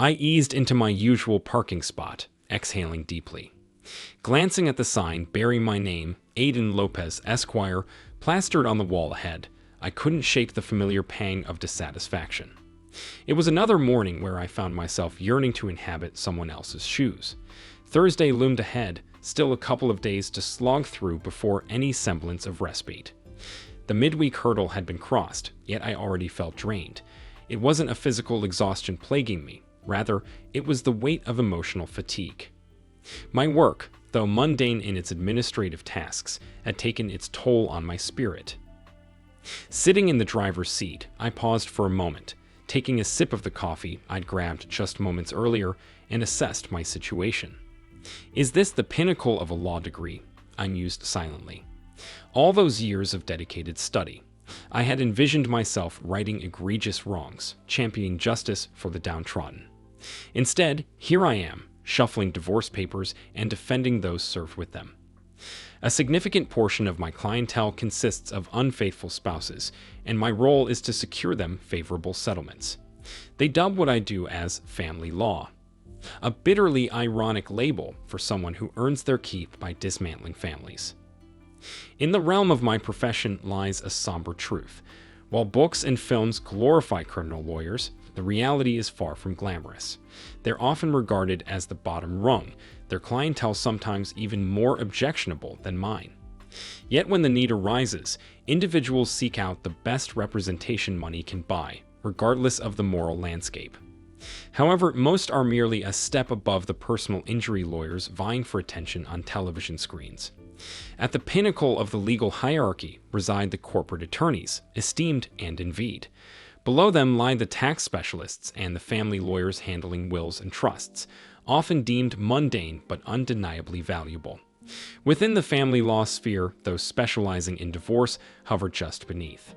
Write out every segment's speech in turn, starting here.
I eased into my usual parking spot, exhaling deeply. Glancing at the sign bearing my name, Aiden Lopez, Esquire, plastered on the wall ahead, I couldn't shake the familiar pang of dissatisfaction. It was another morning where I found myself yearning to inhabit someone else's shoes. Thursday loomed ahead, still a couple of days to slog through before any semblance of respite. The midweek hurdle had been crossed, yet I already felt drained. It wasn't a physical exhaustion plaguing me, rather, it was the weight of emotional fatigue. My work, though mundane in its administrative tasks, had taken its toll on my spirit. Sitting in the driver's seat, I paused for a moment, taking a sip of the coffee I'd grabbed just moments earlier, and assessed my situation. Is this the pinnacle of a law degree? I mused silently. All those years of dedicated study, I had envisioned myself righting egregious wrongs, championing justice for the downtrodden. Instead, here I am, shuffling divorce papers and defending those served with them. A significant portion of my clientele consists of unfaithful spouses, and my role is to secure them favorable settlements. They dub what I do as family law, a bitterly ironic label for someone who earns their keep by dismantling families. In the realm of my profession lies a somber truth. While books and films glorify criminal lawyers, the reality is far from glamorous. They're often regarded as the bottom rung, their clientele sometimes even more objectionable than mine. Yet when the need arises, individuals seek out the best representation money can buy, regardless of the moral landscape. However, most are merely a step above the personal injury lawyers vying for attention on television screens. At the pinnacle of the legal hierarchy reside the corporate attorneys, esteemed and envied. Below them lie the tax specialists and the family lawyers handling wills and trusts, often deemed mundane but undeniably valuable. Within the family law sphere, those specializing in divorce hover just beneath.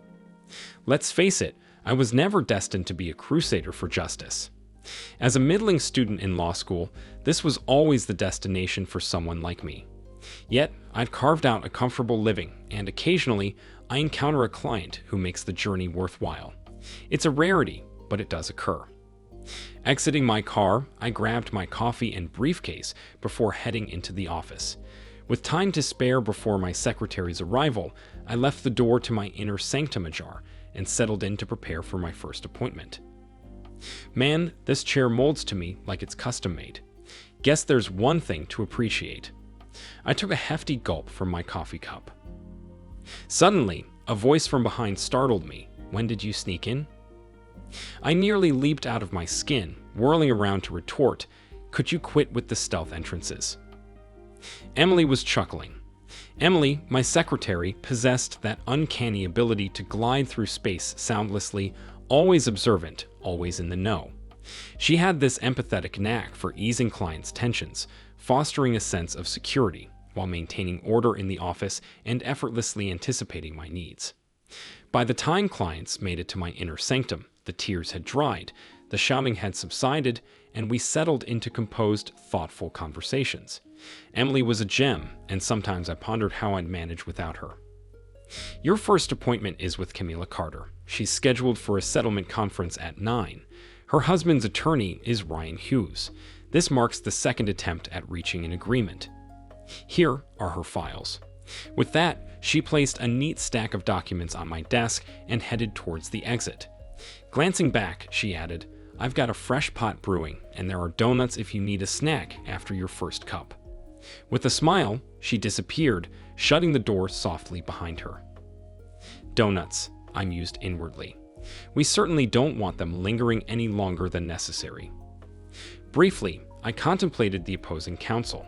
Let's face it, I was never destined to be a crusader for justice. As a middling student in law school, this was always the destination for someone like me. Yet, I've carved out a comfortable living, and occasionally, I encounter a client who makes the journey worthwhile. It's a rarity, but it does occur. Exiting my car, I grabbed my coffee and briefcase before heading into the office. With time to spare before my secretary's arrival, I left the door to my inner sanctum ajar and settled in to prepare for my first appointment. Man, this chair molds to me like it's custom-made. Guess there's one thing to appreciate. I took a hefty gulp from my coffee cup. Suddenly, a voice from behind startled me. When did you sneak in? I nearly leaped out of my skin, whirling around to retort, could you quit with the stealth entrances? Emily was chuckling. Emily, my secretary, possessed that uncanny ability to glide through space soundlessly, always observant, always in the know. She had this empathetic knack for easing clients' tensions, fostering a sense of security, while maintaining order in the office and effortlessly anticipating my needs. By the time clients made it to my inner sanctum, the tears had dried, the shouting had subsided, and we settled into composed, thoughtful conversations. Emily was a gem, and sometimes I pondered how I'd manage without her. Your first appointment is with Camila Carter. She's scheduled for a settlement conference at 9. Her husband's attorney is Ryan Hughes. This marks the second attempt at reaching an agreement. Here are her files. With that, she placed a neat stack of documents on my desk and headed towards the exit. Glancing back, she added, I've got a fresh pot brewing, and there are donuts if you need a snack after your first cup. With a smile, she disappeared, shutting the door softly behind her. Donuts, I mused inwardly. We certainly don't want them lingering any longer than necessary. Briefly, I contemplated the opposing counsel.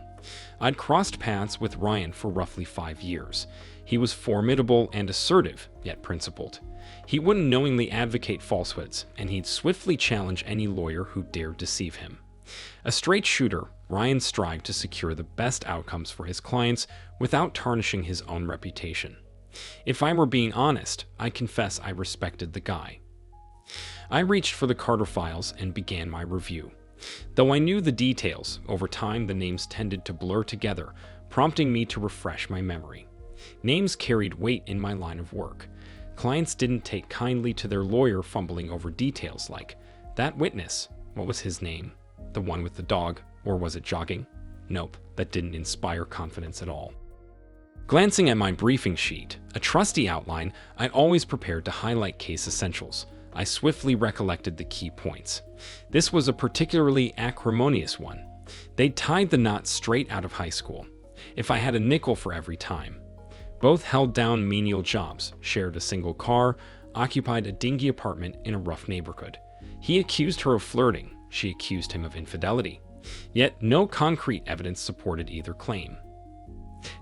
I'd crossed paths with Ryan for roughly 5 years. He was formidable and assertive, yet principled. He wouldn't knowingly advocate falsehoods, and he'd swiftly challenge any lawyer who dared deceive him. A straight shooter, Ryan strived to secure the best outcomes for his clients without tarnishing his own reputation. If I were being honest, I confess I respected the guy. I reached for the Carter files and began my review. Though I knew the details, over time the names tended to blur together, prompting me to refresh my memory. Names carried weight in my line of work. Clients didn't take kindly to their lawyer fumbling over details like, that witness, What was his name? The one with the dog, or was it jogging? Nope, that didn't inspire confidence at all. Glancing at my briefing sheet, a trusty outline I'd always prepared to highlight case essentials, I swiftly recollected the key points. This was a particularly acrimonious one. They'd tied the knot straight out of high school. If I had a nickel for every time. Both held down menial jobs, shared a single car, occupied a dingy apartment in a rough neighborhood. He accused her of flirting. She accused him of infidelity. Yet no concrete evidence supported either claim.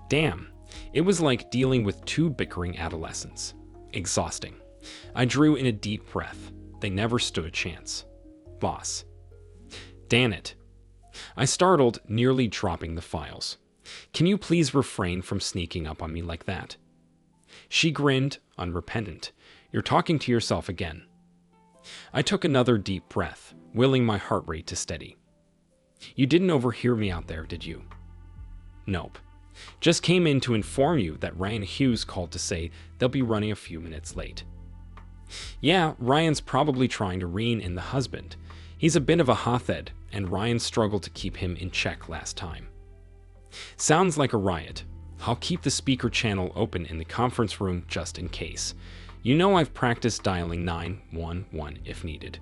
Damn, it was like dealing with two bickering adolescents. Exhausting. I drew in a deep breath. They never stood a chance. Boss. Damn it. I startled, nearly dropping the files. Can you please refrain from sneaking up on me like that? She grinned, unrepentant. You're talking to yourself again. I took another deep breath, willing my heart rate to steady. You didn't overhear me out there, did you? Nope. Just came in to inform you that Ryan Hughes called to say they'll be running a few minutes late. Yeah, Ryan's probably trying to rein in the husband. He's a bit of a hothead, and Ryan struggled to keep him in check last time. Sounds like a riot. I'll keep the speaker channel open in the conference room just in case. You know I've practiced dialing 911 if needed.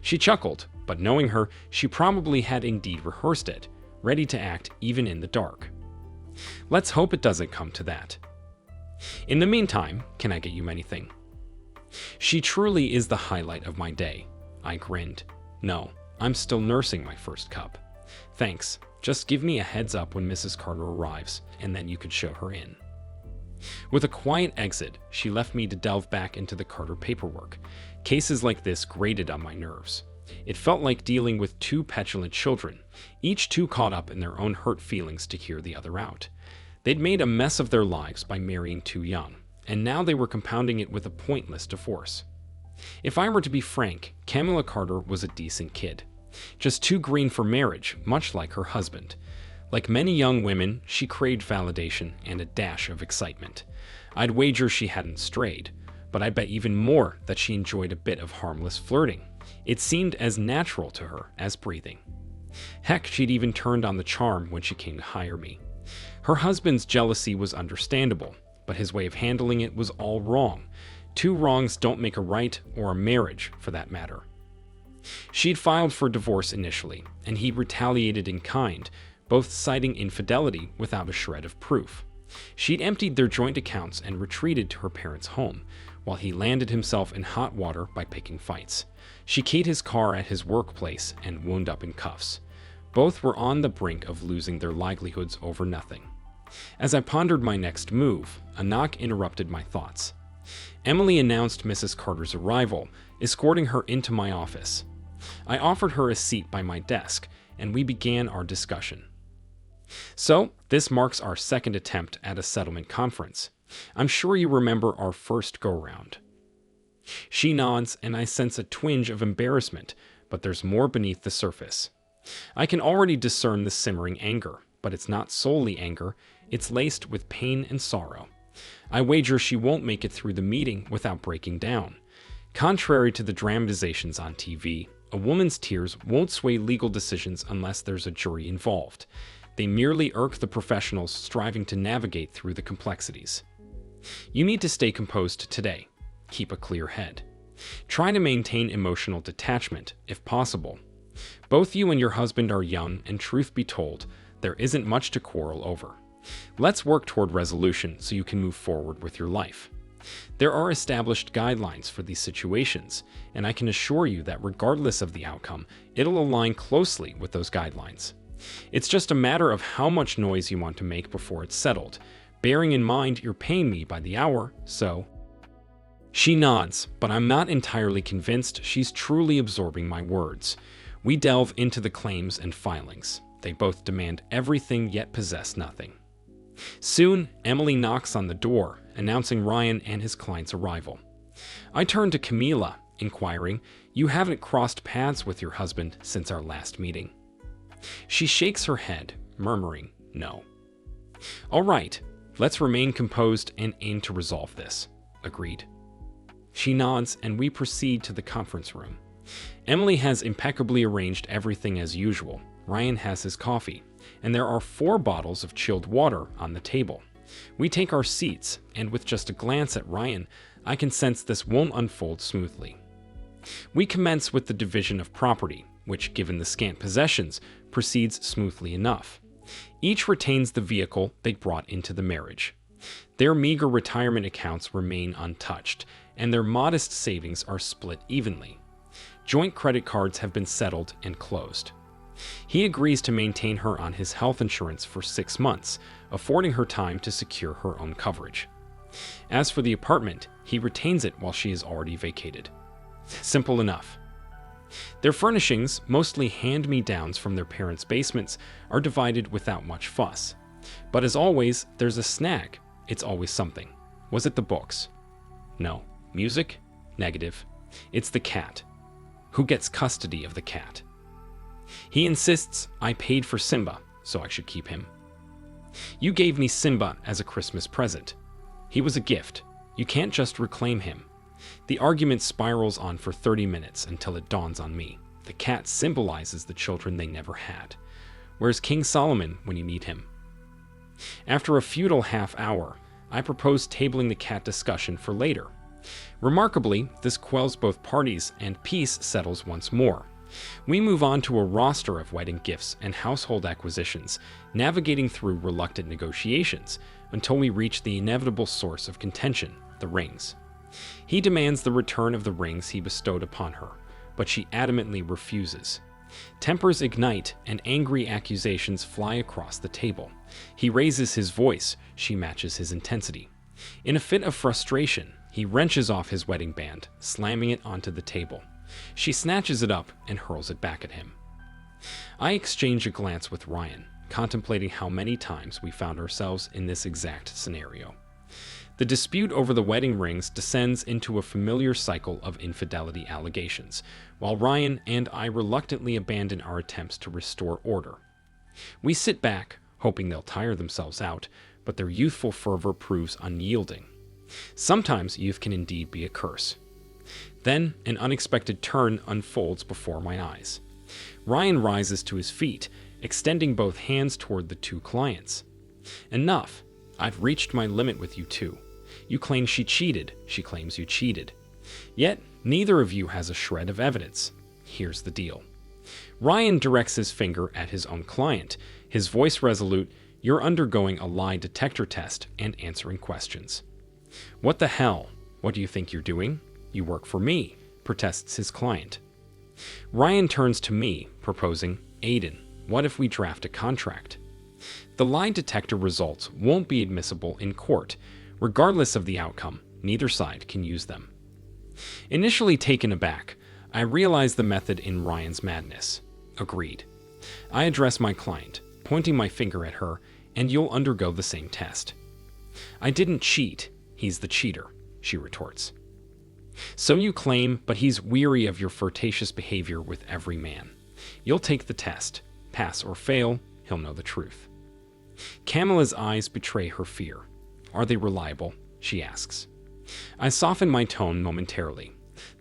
She chuckled, but knowing her, she probably had indeed rehearsed it, ready to act even in the dark. Let's hope it doesn't come to that. In the meantime, can I get you anything? She truly is the highlight of my day. I grinned. No, I'm still nursing my first cup. Thanks. Just give me a heads up when Mrs. Carter arrives, and then you could show her in. With a quiet exit, she left me to delve back into the Carter paperwork. Cases like this grated on my nerves. It felt like dealing with two petulant children, each too caught up in their own hurt feelings to hear the other out. They'd made a mess of their lives by marrying too young, and now they were compounding it with a pointless divorce. If I were to be frank, Camilla Carter was a decent kid. Just too green for marriage, much like her husband. Like many young women, she craved validation and a dash of excitement. I'd wager she hadn't strayed, but I bet even more that she enjoyed a bit of harmless flirting. It seemed as natural to her as breathing. Heck, she'd even turned on the charm when she came to hire me. Her husband's jealousy was understandable, but his way of handling it was all wrong. Two wrongs don't make a right, or a marriage, for that matter. She'd filed for divorce initially, and he retaliated in kind, both citing infidelity without a shred of proof. She'd emptied their joint accounts and retreated to her parents' home, while he landed himself in hot water by picking fights. She keyed his car at his workplace and wound up in cuffs. Both were on the brink of losing their livelihoods over nothing. As I pondered my next move, a knock interrupted my thoughts. Emily announced Mrs. Carter's arrival, escorting her into my office. I offered her a seat by my desk, and we began our discussion. So, this marks our second attempt at a settlement conference. I'm sure you remember our first go-round. She nods, and I sense a twinge of embarrassment, but there's more beneath the surface. I can already discern the simmering anger, but it's not solely anger, it's laced with pain and sorrow. I wager she won't make it through the meeting without breaking down. Contrary to the dramatizations on TV, a woman's tears won't sway legal decisions unless there's a jury involved. They merely irk the professionals striving to navigate through the complexities. You need to stay composed today. Keep a clear head. Try to maintain emotional detachment, if possible. Both you and your husband are young, and truth be told, there isn't much to quarrel over. Let's work toward resolution so you can move forward with your life. There are established guidelines for these situations, and I can assure you that regardless of the outcome, it'll align closely with those guidelines. It's just a matter of how much noise you want to make before it's settled, bearing in mind you're paying me by the hour, so... She nods, but I'm not entirely convinced she's truly absorbing my words. We delve into the claims and filings. They both demand everything yet possess nothing. Soon, Emily knocks on the door, announcing Ryan and his client's arrival. I turn to Camila, inquiring, "You haven't crossed paths with your husband since our last meeting?" She shakes her head, murmuring, "No." "All right, let's remain composed and aim to resolve this." Agreed. She nods, and we proceed to the conference room. Emily has impeccably arranged everything as usual. Ryan has his coffee, and there are 4 bottles of chilled water on the table. We take our seats, and with just a glance at Ryan, I can sense this won't unfold smoothly. We commence with the division of property, which, given the scant possessions, proceeds smoothly enough. Each retains the vehicle they brought into the marriage. Their meager retirement accounts remain untouched, and their modest savings are split evenly. Joint credit cards have been settled and closed. He agrees to maintain her on his health insurance for 6 months, affording her time to secure her own coverage. As for the apartment, he retains it while she is already vacated. Simple enough. Their furnishings, mostly hand-me-downs from their parents' basements, are divided without much fuss. But as always, there's a snag. It's always something. Was it the books? No. Music? Negative. It's the cat. Who gets custody of the cat? He insists I paid for Simba, so I should keep him. You gave me Simba as a Christmas present. He was a gift. You can't just reclaim him. The argument spirals on for 30 minutes until it dawns on me. The cat symbolizes the children they never had. Where's King Solomon when you need him? After a futile half hour, I propose tabling the cat discussion for later. Remarkably, this quells both parties and peace settles once more. We move on to a roster of wedding gifts and household acquisitions, navigating through reluctant negotiations until we reach the inevitable source of contention, the rings. He demands the return of the rings he bestowed upon her, but she adamantly refuses. Tempers ignite and angry accusations fly across the table. He raises his voice, she matches his intensity. In a fit of frustration, he wrenches off his wedding band, slamming it onto the table. She snatches it up and hurls it back at him. I exchange a glance with Ryan, contemplating how many times we found ourselves in this exact scenario. The dispute over the wedding rings descends into a familiar cycle of infidelity allegations, while Ryan and I reluctantly abandon our attempts to restore order. We sit back, hoping they'll tire themselves out, but their youthful fervor proves unyielding. Sometimes youth can indeed be a curse. Then, an unexpected turn unfolds before my eyes. Ryan rises to his feet, extending both hands toward the 2 clients. Enough. I've reached my limit with you 2. You claim she cheated. She claims you cheated. Yet, neither of you has a shred of evidence. Here's the deal. Ryan directs his finger at his own client, his voice resolute. You're undergoing a lie detector test and answering questions. What the hell? What do you think you're doing? You work for me, protests his client. Ryan turns to me, proposing, Aiden, what if we draft a contract? The lie detector results won't be admissible in court. Regardless of the outcome, neither side can use them. Initially taken aback, I realize the method in Ryan's madness. Agreed. I address my client, pointing my finger at her, and you'll undergo the same test. I didn't cheat. He's the cheater, she retorts. So you claim, but he's weary of your flirtatious behavior with every man. You'll take the test. Pass or fail, he'll know the truth. Camilla's eyes betray her fear. Are they reliable? She asks. I soften my tone momentarily.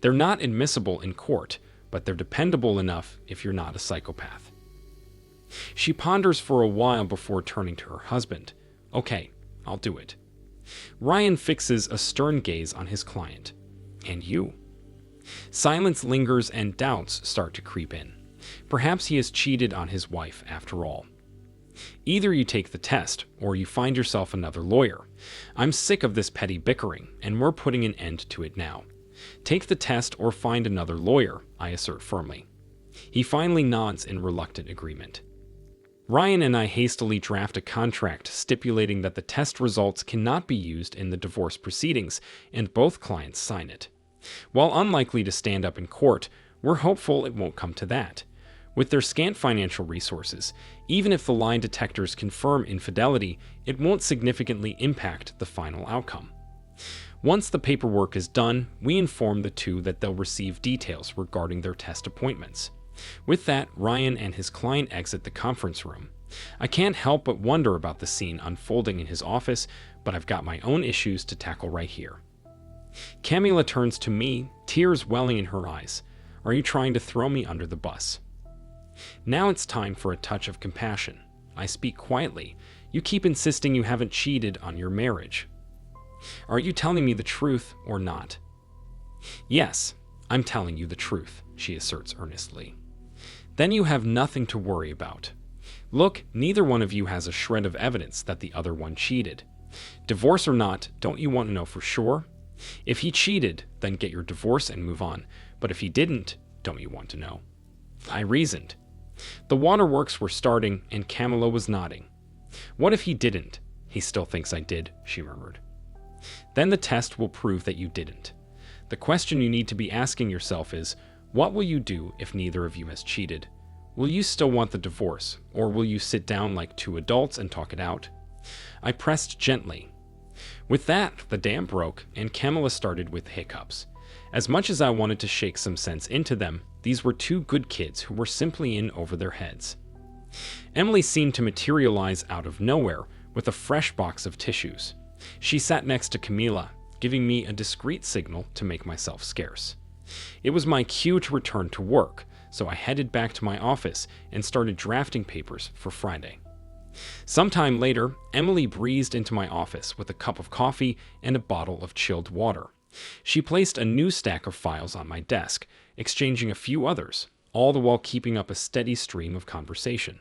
They're not admissible in court, but they're dependable enough if you're not a psychopath. She ponders for a while before turning to her husband. Okay, I'll do it. Ryan fixes a stern gaze on his client. And you? Silence lingers and doubts start to creep in. Perhaps he has cheated on his wife after all. Either you take the test, or you find yourself another lawyer. I'm sick of this petty bickering, and we're putting an end to it now. Take the test or find another lawyer, I assert firmly. He finally nods in reluctant agreement. Ryan and I hastily draft a contract stipulating that the test results cannot be used in the divorce proceedings, and both clients sign it. While unlikely to stand up in court, we're hopeful it won't come to that. With their scant financial resources, even if the lie detectors confirm infidelity, it won't significantly impact the final outcome. Once the paperwork is done, we inform the 2 that they'll receive details regarding their test appointments. With that, Ryan and his client exit the conference room. I can't help but wonder about the scene unfolding in his office, but I've got my own issues to tackle right here. Camilla turns to me, tears welling in her eyes. Are you trying to throw me under the bus? Now it's time for a touch of compassion. I speak quietly. You keep insisting you haven't cheated on your marriage. Are you telling me the truth or not? Yes, I'm telling you the truth, she asserts earnestly. Then you have nothing to worry about. Look, neither one of you has a shred of evidence that the other one cheated. Divorce or not, don't you want to know for sure? If he cheated, then get your divorce and move on. But if he didn't, don't you want to know? I reasoned. The waterworks were starting, and Camilla was nodding. What if he didn't? He still thinks I did, she murmured. Then the test will prove that you didn't. The question you need to be asking yourself is, what will you do if neither of you has cheated? Will you still want the divorce, or will you sit down like two adults and talk it out? I pressed gently. With that, the dam broke, and Camilla started with hiccups. As much as I wanted to shake some sense into them, these were two good kids who were simply in over their heads. Emily seemed to materialize out of nowhere with a fresh box of tissues. She sat next to Camila, giving me a discreet signal to make myself scarce. It was my cue to return to work, so I headed back to my office and started drafting papers for Friday. Sometime later, Emily breezed into my office with a cup of coffee and a bottle of chilled water. She placed a new stack of files on my desk, exchanging a few others, all the while keeping up a steady stream of conversation.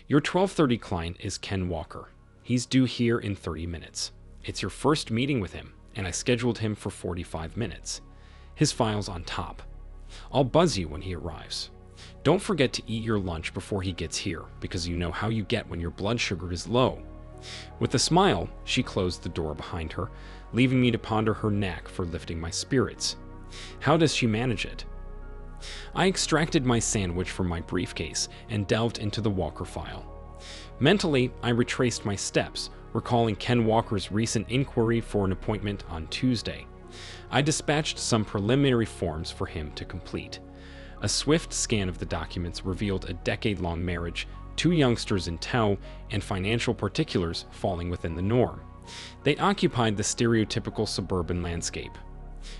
Your 12:30 client is Ken Walker. He's due here in 30 minutes. It's your first meeting with him, and I scheduled him for 45 minutes. His file's on top. I'll buzz you when he arrives. Don't forget to eat your lunch before he gets here, because you know how you get when your blood sugar is low. With a smile, she closed the door behind her, leaving me to ponder her knack for lifting my spirits. How does she manage it? I extracted my sandwich from my briefcase and delved into the Walker file. Mentally, I retraced my steps, recalling Ken Walker's recent inquiry for an appointment on Tuesday. I dispatched some preliminary forms for him to complete. A swift scan of the documents revealed a decade-long marriage, 2 youngsters in tow, and financial particulars falling within the norm. They occupied the stereotypical suburban landscape.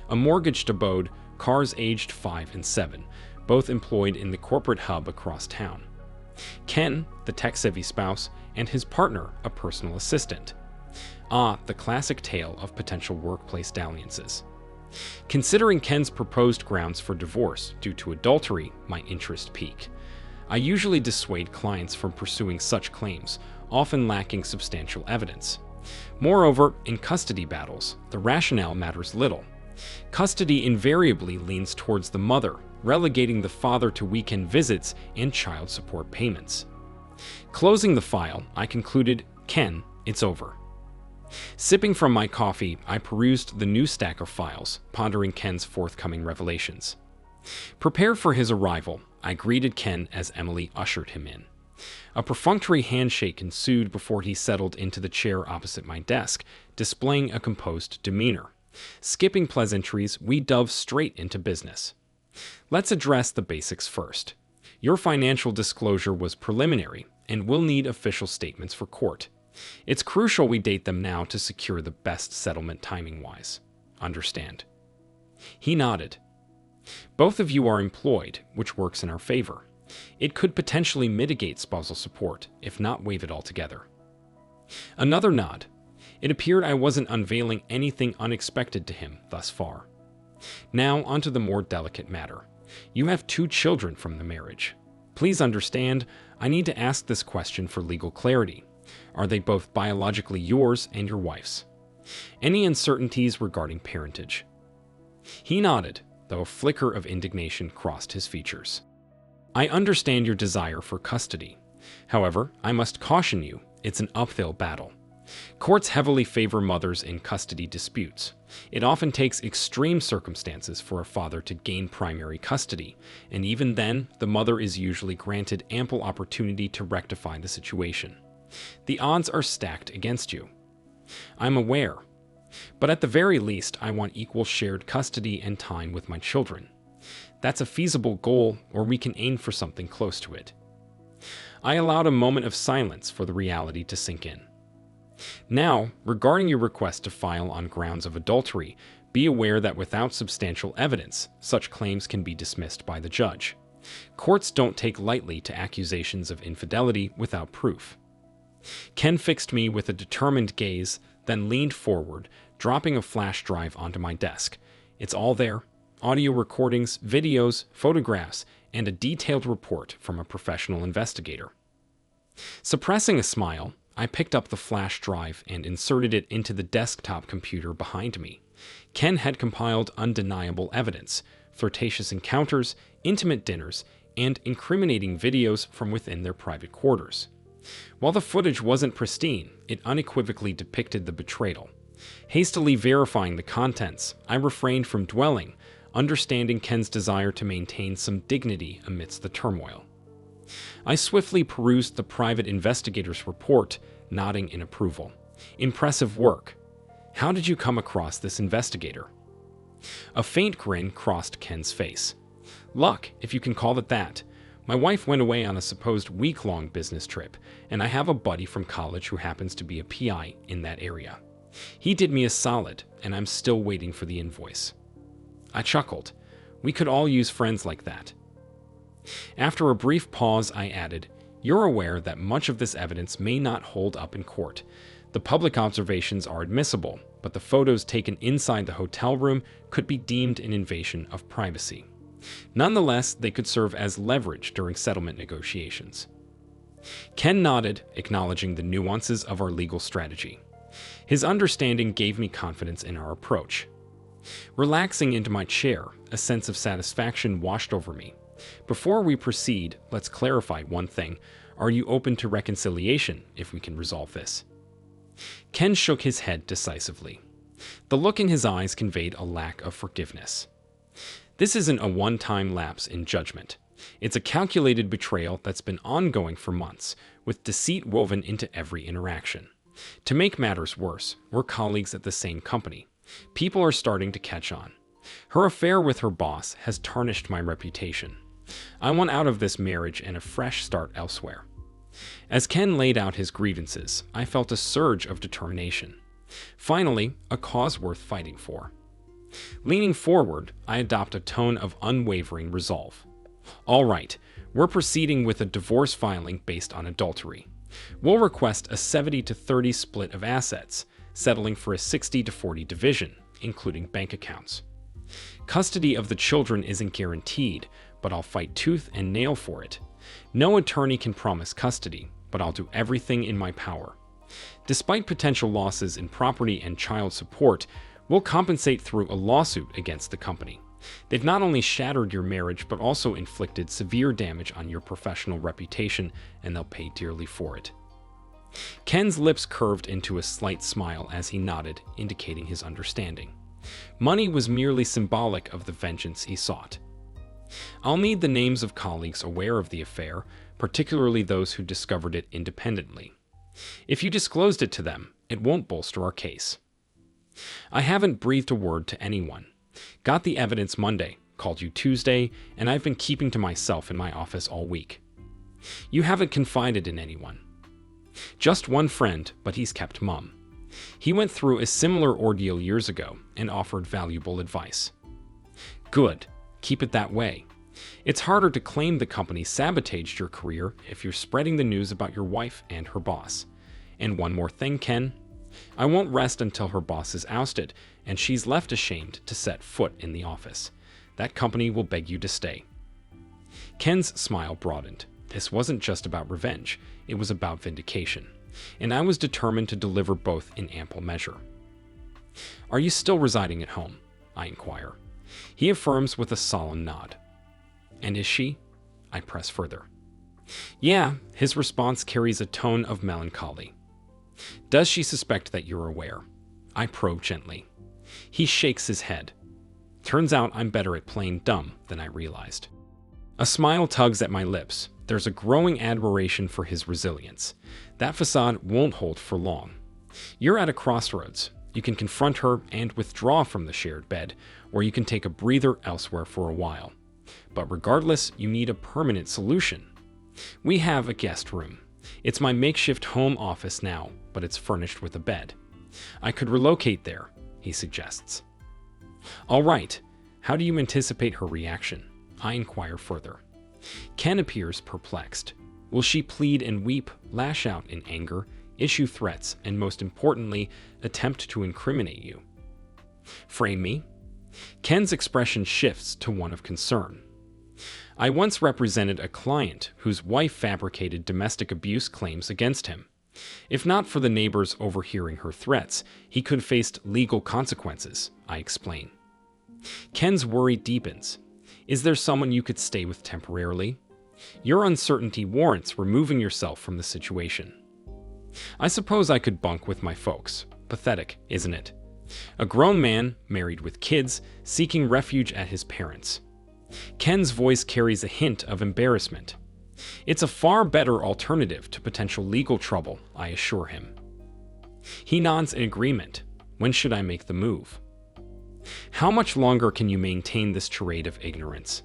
A mortgaged abode, cars aged 5 and 7, both employed in the corporate hub across town. Ken, the tech-savvy spouse, and his partner, a personal assistant. Ah, the classic tale of potential workplace dalliances. Considering Ken's proposed grounds for divorce due to adultery, my interest piqued. I usually dissuade clients from pursuing such claims, often lacking substantial evidence. Moreover, in custody battles, the rationale matters little. Custody invariably leans towards the mother, relegating the father to weekend visits and child support payments. Closing the file, I concluded, Ken, it's over. Sipping from my coffee, I perused the new stack of files, pondering Ken's forthcoming revelations. Prepared for his arrival, I greeted Ken as Emily ushered him in. A perfunctory handshake ensued before he settled into the chair opposite my desk, displaying a composed demeanor. Skipping pleasantries, we dove straight into business. Let's address the basics first. Your financial disclosure was preliminary, and we'll need official statements for court. It's crucial we date them now to secure the best settlement timing-wise. Understand? He nodded. Both of you are employed, which works in our favor. It could potentially mitigate spousal support, if not waive it altogether. Another nod. It appeared I wasn't unveiling anything unexpected to him thus far. Now onto the more delicate matter. You have 2 children from the marriage. Please understand, I need to ask this question for legal clarity. Are they both biologically yours and your wife's? Any uncertainties regarding parentage? He nodded, though a flicker of indignation crossed his features. I understand your desire for custody. However, I must caution you, it's an uphill battle. Courts heavily favor mothers in custody disputes. It often takes extreme circumstances for a father to gain primary custody, and even then, the mother is usually granted ample opportunity to rectify the situation. The odds are stacked against you. I'm aware. But at the very least, I want equal shared custody and time with my children. That's a feasible goal, or we can aim for something close to it. I allowed a moment of silence for the reality to sink in. Now, regarding your request to file on grounds of adultery, Be aware that without substantial evidence, such claims can be dismissed by the judge. Courts don't take lightly to accusations of infidelity without proof. Ken fixed me with a determined gaze, then leaned forward, dropping a flash drive onto my desk. It's all there: audio recordings, videos, photographs, and a detailed report from a professional investigator. Suppressing a smile, I picked up the flash drive and inserted it into the desktop computer behind me. Ken had compiled undeniable evidence: flirtatious encounters, intimate dinners, and incriminating videos from within their private quarters. While the footage wasn't pristine, it unequivocally depicted the betrayal. Hastily verifying the contents, I refrained from dwelling, understanding Ken's desire to maintain some dignity amidst the turmoil. I swiftly perused the private investigator's report, nodding in approval. Impressive work. How did you come across this investigator? A faint grin crossed Ken's face. Luck, if you can call it that. My wife went away on a supposed week-long business trip, and I have a buddy from college who happens to be a PI in that area. He did me a solid, and I'm still waiting for the invoice. I chuckled. We could all use friends like that. After a brief pause, I added, "You're aware that much of this evidence may not hold up in court. The public observations are admissible, but the photos taken inside the hotel room could be deemed an invasion of privacy. Nonetheless, they could serve as leverage during settlement negotiations." Ken nodded, acknowledging the nuances of our legal strategy. His understanding gave me confidence in our approach. Relaxing into my chair, a sense of satisfaction washed over me. Before we proceed, let's clarify one thing. Are you open to reconciliation if we can resolve this? Ken shook his head decisively. The look in his eyes conveyed a lack of forgiveness. This isn't a one-time lapse in judgment. It's a calculated betrayal that's been ongoing for months, with deceit woven into every interaction. To make matters worse, we're colleagues at the same company. People are starting to catch on. Her affair with her boss has tarnished my reputation. I want out of this marriage and a fresh start elsewhere. As Ken laid out his grievances, I felt a surge of determination. Finally, a cause worth fighting for. Leaning forward, I adopt a tone of unwavering resolve. All right, we're proceeding with a divorce filing based on adultery. We'll request a 70-30 split of assets, settling for a 60-40 division, including bank accounts. Custody of the children isn't guaranteed, but I'll fight tooth and nail for it. No attorney can promise custody, but I'll do everything in my power. Despite potential losses in property and child support, we'll compensate through a lawsuit against the company. They've not only shattered your marriage, but also inflicted severe damage on your professional reputation, and they'll pay dearly for it. Ken's lips curved into a slight smile as he nodded, indicating his understanding. Money was merely symbolic of the vengeance he sought. I'll need the names of colleagues aware of the affair, particularly those who discovered it independently. If you disclosed it to them, it won't bolster our case. I haven't breathed a word to anyone. Got the evidence Monday, called you Tuesday, and I've been keeping to myself in my office all week. You haven't confided in anyone. Just one friend, but he's kept mum. He went through a similar ordeal years ago and offered valuable advice. Good. Keep it that way. It's harder to claim the company sabotaged your career if you're spreading the news about your wife and her boss. And one more thing, Ken. I won't rest until her boss is ousted and she's left ashamed to set foot in the office. That company will beg you to stay. Ken's smile broadened. This wasn't just about revenge, it was about vindication, and I was determined to deliver both in ample measure. Are you still residing at home? I inquire. He affirms with a solemn nod. And is she? I press further. Yeah, his response carries a tone of melancholy. Does she suspect that you're aware? I probe gently. He shakes his head. Turns out I'm better at playing dumb than I realized. A smile tugs at my lips. There's a growing admiration for his resilience. That facade won't hold for long. You're at a crossroads. You can confront her and withdraw from the shared bed, or you can take a breather elsewhere for a while. But regardless, you need a permanent solution. We have a guest room. It's my makeshift home office now, but it's furnished with a bed. I could relocate there, he suggests. All right. How do you anticipate her reaction? I inquire further. Ken appears perplexed. Will she plead and weep, lash out in anger, issue threats, and most importantly, attempt to incriminate you? Frame me? Ken's expression shifts to one of concern. I once represented a client whose wife fabricated domestic abuse claims against him. If not for the neighbors overhearing her threats, he could have faced legal consequences, I explain. Ken's worry deepens. Is there someone you could stay with temporarily? Your uncertainty warrants removing yourself from the situation. I suppose I could bunk with my folks. Pathetic, isn't it? A grown man, married with kids, seeking refuge at his parents'. Ken's voice carries a hint of embarrassment. It's a far better alternative to potential legal trouble, I assure him. He nods in agreement. When should I make the move? How much longer can you maintain this charade of ignorance?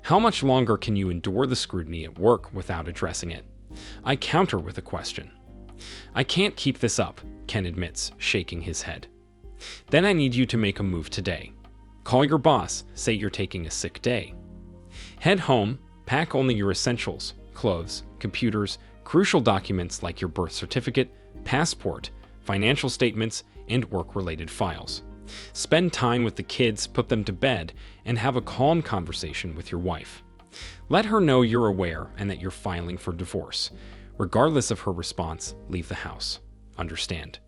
How much longer can you endure the scrutiny at work without addressing it? I counter with a question. I can't keep this up, Ken admits, shaking his head. Then I need you to make a move today. Call your boss, say you're taking a sick day. Head home, pack only your essentials, clothes, computers, crucial documents like your birth certificate, passport, financial statements, and work-related files. Spend time with the kids, put them to bed, and have a calm conversation with your wife. Let her know you're aware and that you're filing for divorce. Regardless of her response, leave the house. Understand?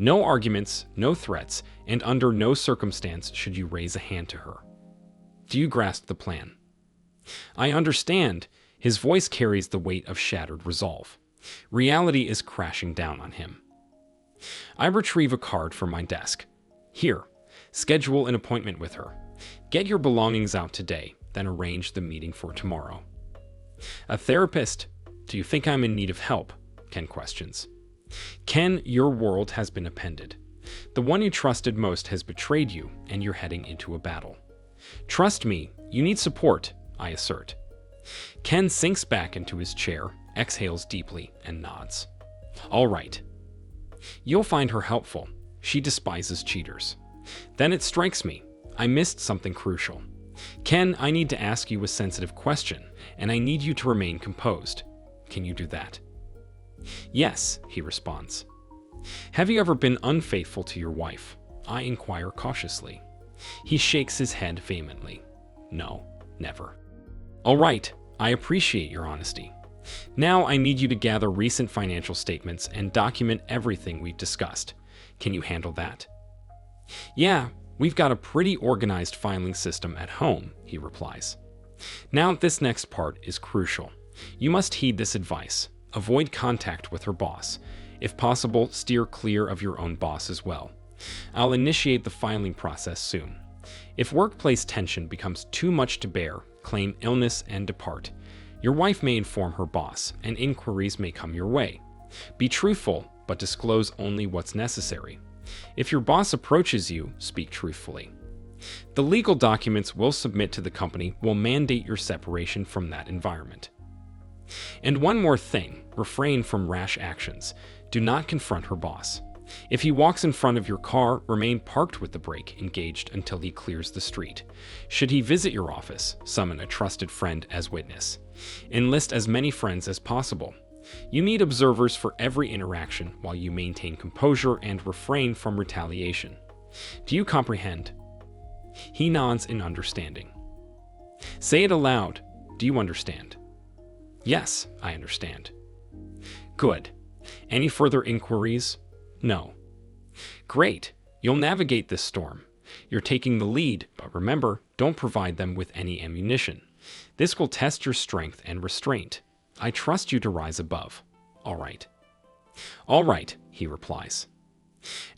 No arguments, no threats, and under no circumstance should you raise a hand to her. Do you grasp the plan? I understand. His voice carries the weight of shattered resolve. Reality is crashing down on him. I retrieve a card from my desk. Here, schedule an appointment with her. Get your belongings out today, then arrange the meeting for tomorrow. A therapist? Do you think I'm in need of help? Ken questions. Ken, your world has been upended. The one you trusted most has betrayed you, and you're heading into a battle. Trust me, you need support, I assert. Ken sinks back into his chair, exhales deeply, and nods. All right. You'll find her helpful. She despises cheaters. Then it strikes me. I missed something crucial. Ken, I need to ask you a sensitive question, and I need you to remain composed. Can you do that? Yes, he responds. Have you ever been unfaithful to your wife? I inquire cautiously. He shakes his head vehemently. No, never. All right, I appreciate your honesty. Now I need you to gather recent financial statements and document everything we've discussed. Can you handle that? Yeah, we've got a pretty organized filing system at home, he replies. Now this next part is crucial. You must heed this advice. Avoid contact with her boss. If possible, steer clear of your own boss as well. I'll initiate the filing process soon. If workplace tension becomes too much to bear, claim illness and depart. Your wife may inform her boss, and inquiries may come your way. Be truthful, but disclose only what's necessary. If your boss approaches you, speak truthfully. The legal documents we'll submit to the company will mandate your separation from that environment. And one more thing, refrain from rash actions. Do not confront her boss. If he walks in front of your car, remain parked with the brake engaged until he clears the street. Should he visit your office, summon a trusted friend as witness. Enlist as many friends as possible. You need observers for every interaction while you maintain composure and refrain from retaliation. Do you comprehend? He nods in understanding. Say it aloud. Do you understand? Yes, I understand. Good. Any further inquiries? No. Great. You'll navigate this storm. You're taking the lead, but remember, don't provide them with any ammunition. This will test your strength and restraint. I trust you to rise above. All right. All right, he replies.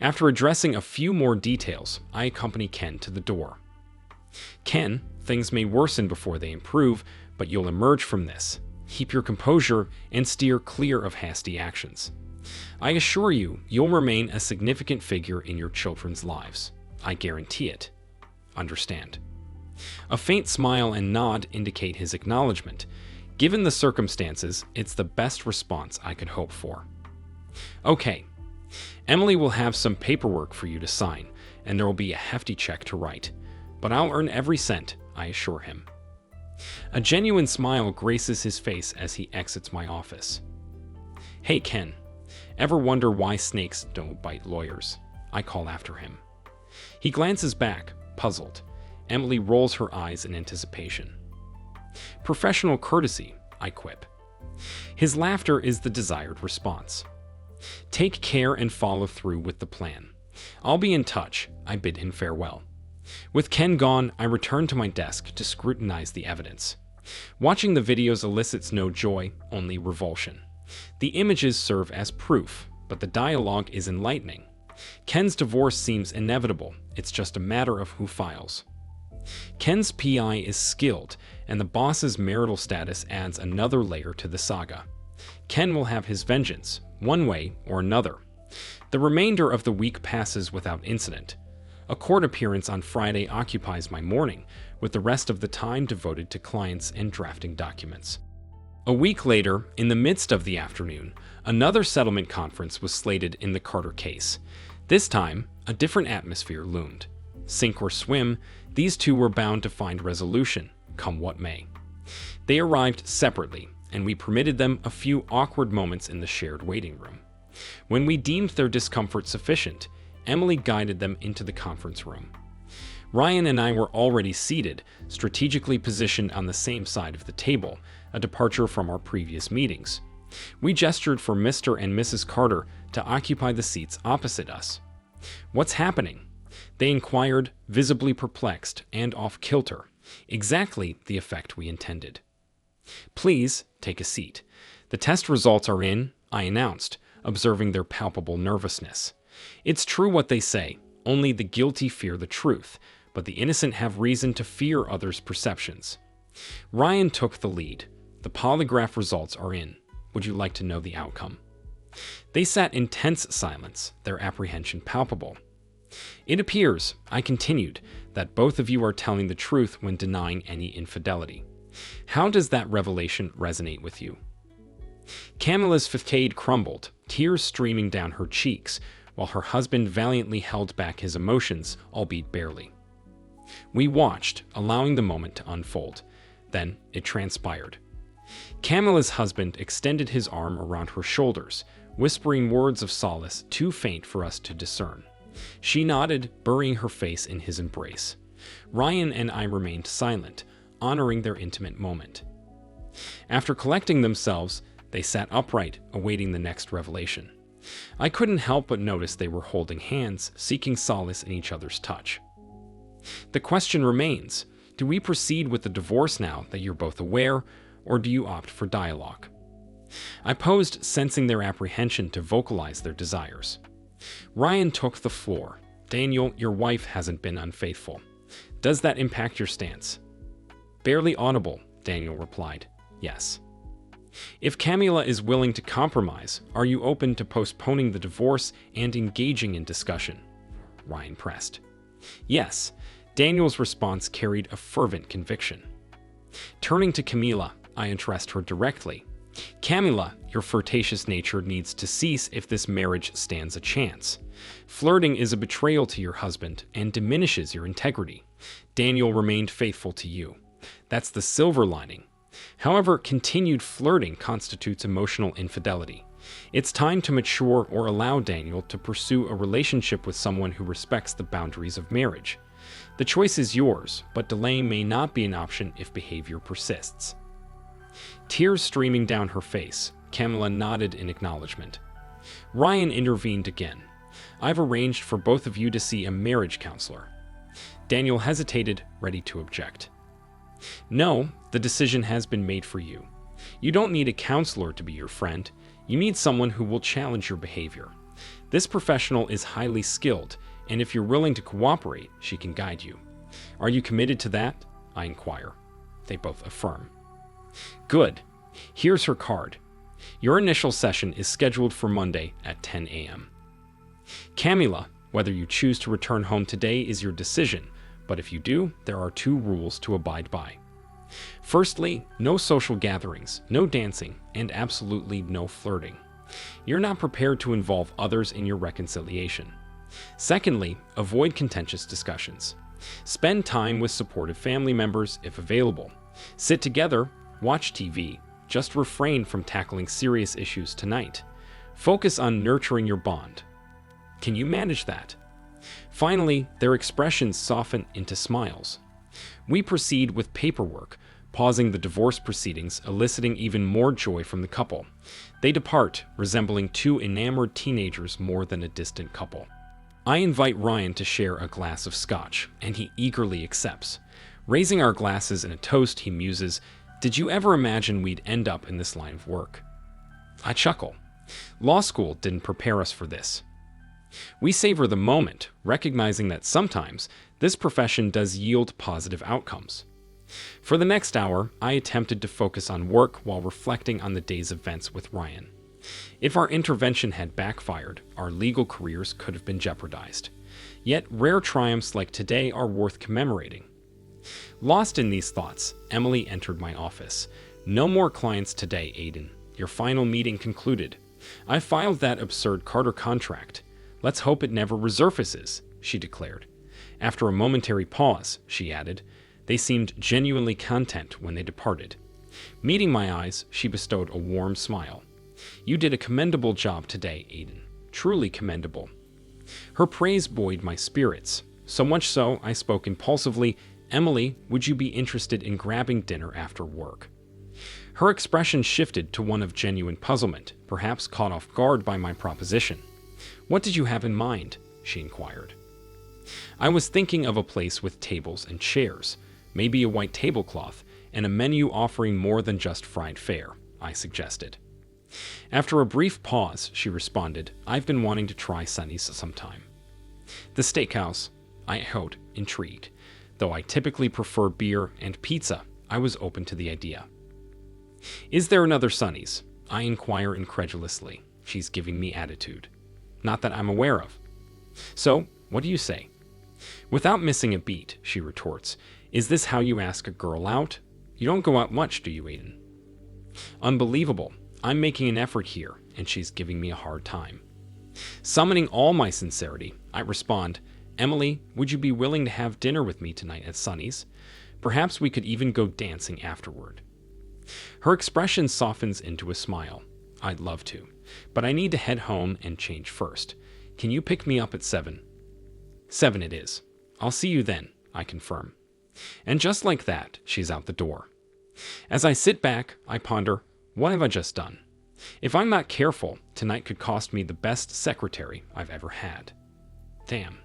After addressing a few more details, I accompany Ken to the door. Ken, things may worsen before they improve, but you'll emerge from this. Keep your composure and steer clear of hasty actions. I assure you, you'll remain a significant figure in your children's lives. I guarantee it. Understand? A faint smile and nod indicate his acknowledgement. Given the circumstances, it's the best response I could hope for. Okay. Emily will have some paperwork for you to sign, and there will be a hefty check to write. But I'll earn every cent, I assure him. A genuine smile graces his face as he exits my office. Hey, Ken. Ever wonder why snakes don't bite lawyers? I call after him. He glances back, puzzled. Emily rolls her eyes in anticipation. Professional courtesy, I quip. His laughter is the desired response. Take care and follow through with the plan. I'll be in touch, I bid him farewell. With Ken gone, I return to my desk to scrutinize the evidence. Watching the videos elicits no joy, only revulsion. The images serve as proof, but the dialogue is enlightening. Ken's divorce seems inevitable, it's just a matter of who files. Ken's PI is skilled, and the boss's marital status adds another layer to the saga. Ken will have his vengeance, one way or another. The remainder of the week passes without incident. A court appearance on Friday occupies my morning, with the rest of the time devoted to clients and drafting documents. A week later, in the midst of the afternoon, another settlement conference was slated in the Carter case. This time, a different atmosphere loomed. Sink or swim, these two were bound to find resolution, come what may. They arrived separately, and we permitted them a few awkward moments in the shared waiting room. When we deemed their discomfort sufficient, Emily guided them into the conference room. Ryan and I were already seated, strategically positioned on the same side of the table, a departure from our previous meetings. We gestured for Mr. and Mrs. Carter to occupy the seats opposite us. What's happening? They inquired, visibly perplexed and off-kilter, exactly the effect we intended. Please take a seat. The test results are in, I announced, observing their palpable nervousness. It's true what they say, only the guilty fear the truth, but the innocent have reason to fear others' perceptions. Ryan took the lead. The polygraph results are in. Would you like to know the outcome? They sat in tense silence, their apprehension palpable. It appears, I continued, that both of you are telling the truth when denying any infidelity. How does that revelation resonate with you? Camilla's facade crumbled, tears streaming down her cheeks, while her husband valiantly held back his emotions, albeit barely. We watched, allowing the moment to unfold. Then it transpired. Camilla's husband extended his arm around her shoulders, whispering words of solace too faint for us to discern. She nodded, burying her face in his embrace. Ryan and I remained silent, honoring their intimate moment. After collecting themselves, they sat upright, awaiting the next revelation. I couldn't help but notice they were holding hands, seeking solace in each other's touch. The question remains, do we proceed with the divorce now that you're both aware, or do you opt for dialogue? I posed, sensing their apprehension to vocalize their desires. Ryan took the floor. Daniel, your wife hasn't been unfaithful. Does that impact your stance? Barely audible, Daniel replied. Yes. If Camilla is willing to compromise, are you open to postponing the divorce and engaging in discussion? Ryan pressed. Yes. Daniel's response carried a fervent conviction. Turning to Camilla, I addressed her directly. Camilla, your flirtatious nature needs to cease if this marriage stands a chance. Flirting is a betrayal to your husband and diminishes your integrity. Daniel remained faithful to you. That's the silver lining. However, continued flirting constitutes emotional infidelity. It's time to mature or allow Daniel to pursue a relationship with someone who respects the boundaries of marriage. The choice is yours, but delay may not be an option if behavior persists. Tears streaming down her face, Camilla nodded in acknowledgement. Ryan intervened again. I've arranged for both of you to see a marriage counselor. Daniel hesitated, ready to object. No, the decision has been made for you. You don't need a counselor to be your friend. You need someone who will challenge your behavior. This professional is highly skilled, and if you're willing to cooperate, she can guide you. Are you committed to that? I inquire. They both affirm. Good. Here's her card. Your initial session is scheduled for Monday at 10 a.m. Camilla, whether you choose to return home today is your decision, but if you do, there are 2 rules to abide by. Firstly, no social gatherings, no dancing, and absolutely no flirting. You're not prepared to involve others in your reconciliation. Secondly, avoid contentious discussions. Spend time with supportive family members if available. Sit together, watch TV. Just refrain from tackling serious issues tonight. Focus on nurturing your bond. Can you manage that? Finally, their expressions soften into smiles. We proceed with paperwork, pausing the divorce proceedings, eliciting even more joy from the couple. They depart, resembling two enamored teenagers more than a distant couple. I invite Ryan to share a glass of scotch, and he eagerly accepts. Raising our glasses in a toast, he muses, "Did you ever imagine we'd end up in this line of work?" I chuckle. Law school didn't prepare us for this. We savor the moment, recognizing that sometimes this profession does yield positive outcomes. For the next hour, I attempted to focus on work while reflecting on the day's events with Ryan. If our intervention had backfired, our legal careers could have been jeopardized. Yet rare triumphs like today are worth commemorating. Lost in these thoughts, Emily entered my office. "No more clients today, Aiden. Your final meeting concluded. I filed that absurd Carter contract. Let's hope it never resurfaces," she declared. After a momentary pause, she added, "They seemed genuinely content when they departed." Meeting my eyes, she bestowed a warm smile. "You did a commendable job today, Aiden. Truly commendable." Her praise buoyed my spirits. So much so, I spoke impulsively, "Emily, would you be interested in grabbing dinner after work?" Her expression shifted to one of genuine puzzlement, perhaps caught off guard by my proposition. "What did you have in mind?" she inquired. I was thinking of a place with tables and chairs, maybe a white tablecloth, and a menu offering more than just fried fare, I suggested. After a brief pause, she responded, "I've been wanting to try Sunny's sometime." "The steakhouse," I echoed, intrigued. Though I typically prefer beer and pizza, I was open to the idea. "Is there another Sunny's?" I inquire incredulously. She's giving me attitude. "Not that I'm aware of." "So, what do you say?" Without missing a beat, she retorts, "Is this how you ask a girl out? You don't go out much, do you, Aiden?" Unbelievable. I'm making an effort here, and she's giving me a hard time. Summoning all my sincerity, I respond, "Emily, would you be willing to have dinner with me tonight at Sunny's? Perhaps we could even go dancing afterward." Her expression softens into a smile. "I'd love to, but I need to head home and change first. Can you pick me up at 7? 7 it is. I'll see you then," I confirm. And just like that, she's out the door. As I sit back, I ponder, what have I just done? If I'm not careful, tonight could cost me the best secretary I've ever had. Damn.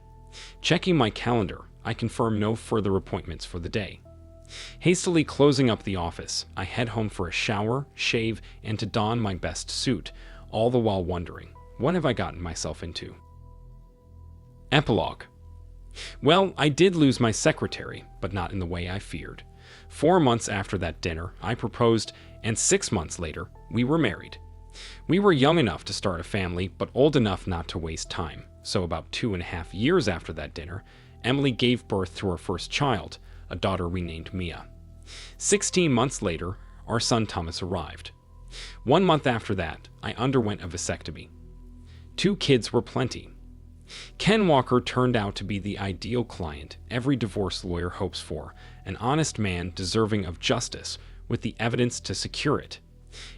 Checking my calendar, I confirm no further appointments for the day. Hastily closing up the office, I head home for a shower, shave, and to don my best suit, all the while wondering, what have I gotten myself into? Epilogue. Well, I did lose my secretary, but not in the way I feared. 4 months after that dinner, I proposed, and 6 months later, we were married. We were young enough to start a family, but old enough not to waste time. So about 2.5 years after that dinner, Emily gave birth to our first child, a daughter we named Mia. 16 months later, our son Thomas arrived. 1 month after that, I underwent a vasectomy. 2 kids were plenty. Ken Walker turned out to be the ideal client every divorce lawyer hopes for, an honest man deserving of justice with the evidence to secure it.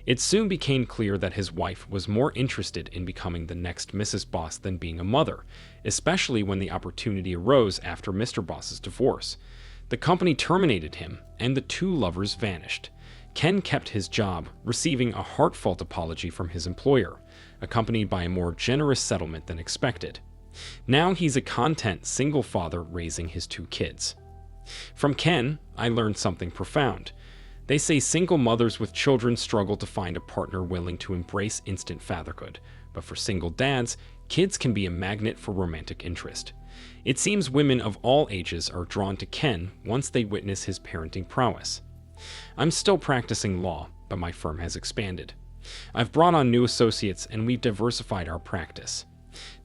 It soon became clear that his wife was more interested in becoming the next Mrs. Boss than being a mother, especially when the opportunity arose after Mr. Boss's divorce. The company terminated him, and the 2 lovers vanished. Ken kept his job, receiving a heartfelt apology from his employer, accompanied by a more generous settlement than expected. Now he's a content single father raising his 2 kids. From Ken, I learned something profound. They say single mothers with children struggle to find a partner willing to embrace instant fatherhood, but for single dads, kids can be a magnet for romantic interest. It seems women of all ages are drawn to Ken once they witness his parenting prowess. I'm still practicing law, but my firm has expanded. I've brought on new associates and we've diversified our practice.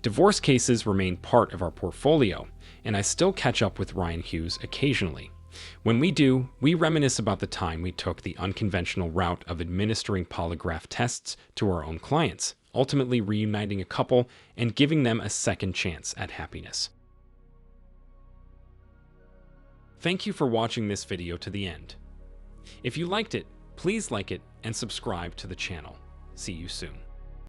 Divorce cases remain part of our portfolio, and I still catch up with Ryan Hughes occasionally. When we do, we reminisce about the time we took the unconventional route of administering polygraph tests to our own clients, ultimately reuniting a couple and giving them a second chance at happiness. Thank you for watching this video to the end. If you liked it, please like it and subscribe to the channel. See you soon.